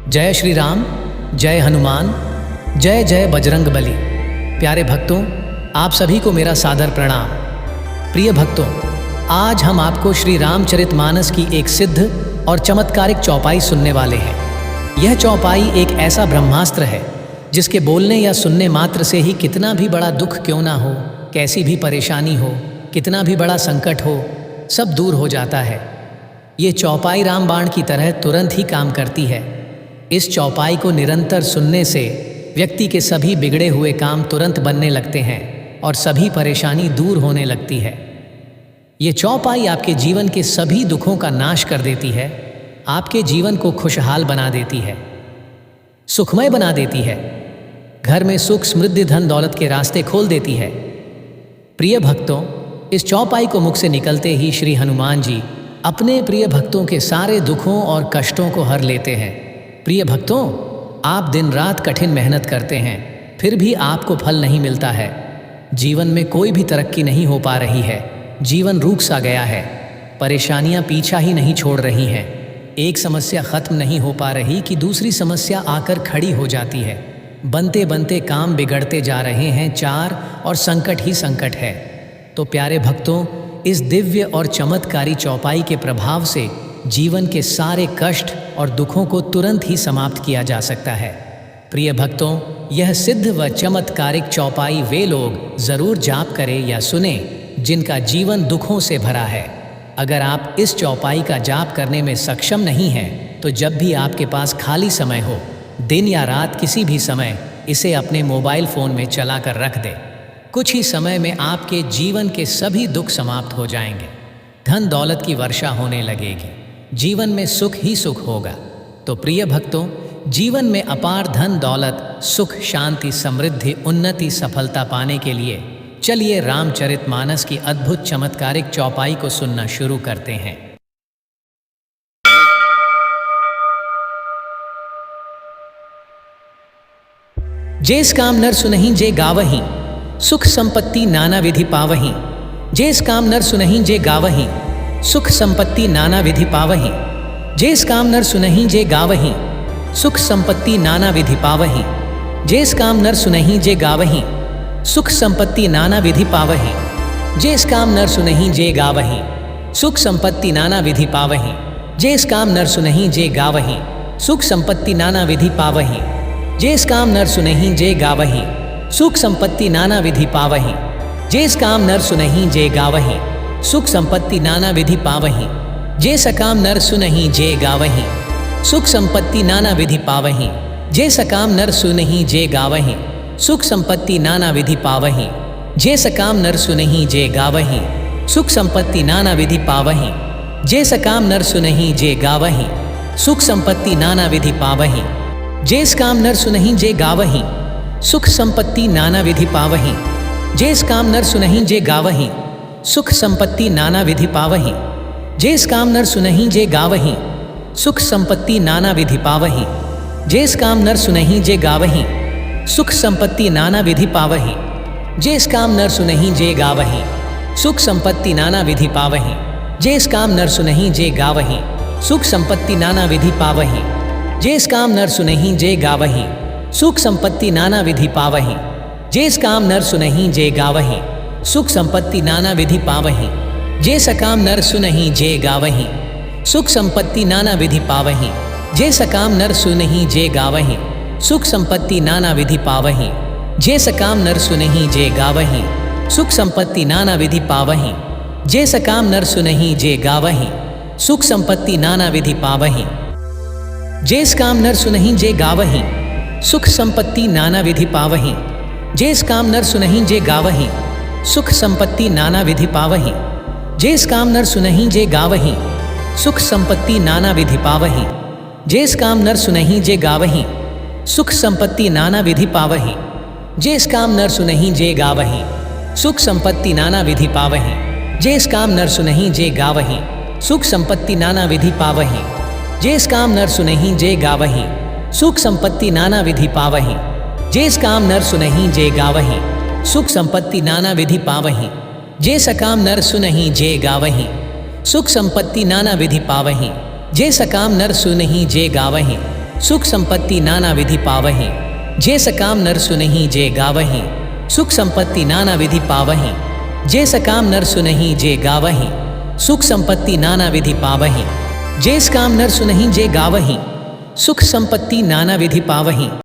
जय श्री राम, जय हनुमान, जय जय बजरंग बली। प्यारे भक्तों, आप सभी को मेरा सादर प्रणाम। प्रिय भक्तों, आज हम आपको श्री रामचरितमानस की एक सिद्ध और चमत्कारिक चौपाई सुनने वाले हैं। यह चौपाई एक ऐसा ब्रह्मास्त्र है जिसके बोलने या सुनने मात्र से ही कितना भी बड़ा दुख क्यों ना हो, कैसी भी परेशानी हो, कितना भी बड़ा संकट हो, सब दूर हो जाता है। ये चौपाई रामबाण की तरह तुरंत ही काम करती है। इस चौपाई को निरंतर सुनने से व्यक्ति के सभी बिगड़े हुए काम तुरंत बनने लगते हैं और सभी परेशानी दूर होने लगती है। ये चौपाई आपके जीवन के सभी दुखों का नाश कर देती है, आपके जीवन को खुशहाल बना देती है, सुखमय बना देती है, घर में सुख समृद्धि धन दौलत के रास्ते खोल देती है। प्रिय भक्तों, इस चौपाई को मुख से निकलते ही श्री हनुमान जी अपने प्रिय भक्तों के सारे दुखों और कष्टों को हर लेते हैं। प्रिय भक्तों, आप दिन रात कठिन मेहनत करते हैं, फिर भी आपको फल नहीं मिलता है। जीवन में कोई भी तरक्की नहीं हो पा रही है, जीवन रूक सा गया है, परेशानियां पीछा ही नहीं छोड़ रही हैं। एक समस्या खत्म नहीं हो पा रही कि दूसरी समस्या आकर खड़ी हो जाती है। बनते बनते काम बिगड़ते जा रहे हैं, चार और संकट ही संकट है। तो प्यारे भक्तों, इस दिव्य और चमत्कारी चौपाई के प्रभाव से जीवन के सारे कष्ट और दुखों को तुरंत ही समाप्त किया जा सकता है। प्रिय भक्तों, यह सिद्ध व चमत्कारिक चौपाई वे लोग जरूर जाप करें या सुने जिनका जीवन दुखों से भरा है। अगर आप इस चौपाई का जाप करने में सक्षम नहीं हैं, तो जब भी आपके पास खाली समय हो, दिन या रात किसी भी समय, इसे अपने मोबाइल फ़ोन में चला कर रख दें। कुछ ही समय में आपके जीवन के सभी दुख समाप्त हो जाएंगे, धन दौलत की वर्षा होने लगेगी, जीवन में सुख ही सुख होगा। तो प्रिय भक्तों, जीवन में अपार धन दौलत, सुख, शांति, समृद्धि, उन्नति, सफलता पाने के लिए चलिए रामचरितमानस की अद्भुत चमत्कारिक चौपाई को सुनना शुरू करते हैं। जेस काम नर सुनहि जे गावहीं, सुख संपत्ति नाना विधि पावहीं। जेस काम नर सुनहि जे गावहीं, सुख संपत्ति नाना विधि पावहीं। जेस काम नर सुनहि जे गावहीं, सुख संपत्ति नाना विधि पावहीं। जेस काम नर सुनहि जे गावहीं, सुख संपत्ति नाना विधि पावहीं। जेस काम नर सुनहि जे गावहीं, सुख संपत्ति नाना विधि पावहीं। जेस काम नर सुनहि जे गावहीं, सुख संपत्ति नाना विधि पावहीं। जेस काम नर सुनहि जे गावहीं, सुख संपत्ति नाना विधि पावहीं। जेस काम नर सुनहि जे गावहीं, सुख संपत्ति नाना विधि पावहीं। जे सकाम नर सुनहि जे गावहीं, सुख संपत्ति नाना विधि पावहीं। जे सकाम नर सुनहि जे गावहीं, सुख संपत्ति नाना विधि पावहीं। जे सकाम नर सुनहि जे गावहीं, सुख संपत्ति नाना विधि पावहीं। जे सकाम नर सुनहि जे गावहीं, सुख संपत्ति नाना विधि पावहीं। जेस काम नर सुनहि जे गावहीं, सुख संपत्ति नाना विधि पावहीं। जेस काम नर सुनहि जे गावहीं, सुख संपत्ति नाना विधि पावहीं। जेस काम नर सुनहि जे गावहीं, सुख संपत्ति नाना विधि पावहीं। जेस काम नर सुनहि जे गावहीं, सुख संपत्ति नाना विधि पावहीं। जेस काम नर सुनहि जे गावहीं, सुख संपत्ति नाना विधि पावहीं। जेस काम नर सुनहि जे गावहीं, सुख संपत्ति नाना विधि पावहीं। जेस काम नर सुनहि जे गावहीं, सुख संपत्ति नाना विधि पावहीं। जेस काम नर सुनहि जे गावहीं, सुख संपत्ति नाना विधि पावहीं। जे सकाम नर सुनहि जे गावहीं, सुख संपत्ति नाना विधि पावहीं। जे सकाम नर सुनहि जे गावहीं, सुख संपत्ति नाना विधि पावहीं। जे सकाम नर सुनहि जे गावहीं, सुख संपत्ति नाना विधि पावहीं। जे सकाम नर सुनहि जे गावहीं, सुख संपत्ति नाना विधि पावहीं। जेस काम नर सुनहि जे गावहीं, सुख संपत्ति नाना विधि पावहीं। जेस काम नर सुनहि जे गावहीं, सुख संपत्ति नाना विधि पावहीं। जेस काम नर सुनहि जे गावहीं, सुख संपत्ति नाना विधि पावहीं। जेस काम नर सुनहि जे गावहीं, सुख संपत्ति नाना विधि पावहीं। जेस काम नर सुनहि जे गावहीं, सुख संपत्ति नाना विधि पावहीं। जेस काम नर सुनहि जे गावहीं, सुख संपत्ति नाना विधि पावहीं। जेस काम नर सुनहि जे गावहीं, सुख संपत्ति नाना विधि पावहीं। जेस काम नर सुनहि जे गावहीं, सुख संपत्ति नाना विधि पावहीं। जे सकाम नर सुनहि जे गावहीं, सुख संपत्ति नाना विधि पावहीं। जे सकाम नर सुनहि जे गावहीं, सुख संपत्ति नाना विधि पावहीं। जे सकाम नर सुनहि जे गावहीं, सुख संपत्ति नाना विधि पावहीं। जे सकाम नर सुनहि जे गावहीं, सुख संपत्ति नाना विधि पावहीं। जे सकाम नर सुनहि जे गावहीं, सुख संपत्ति नाना विधि पावहीं।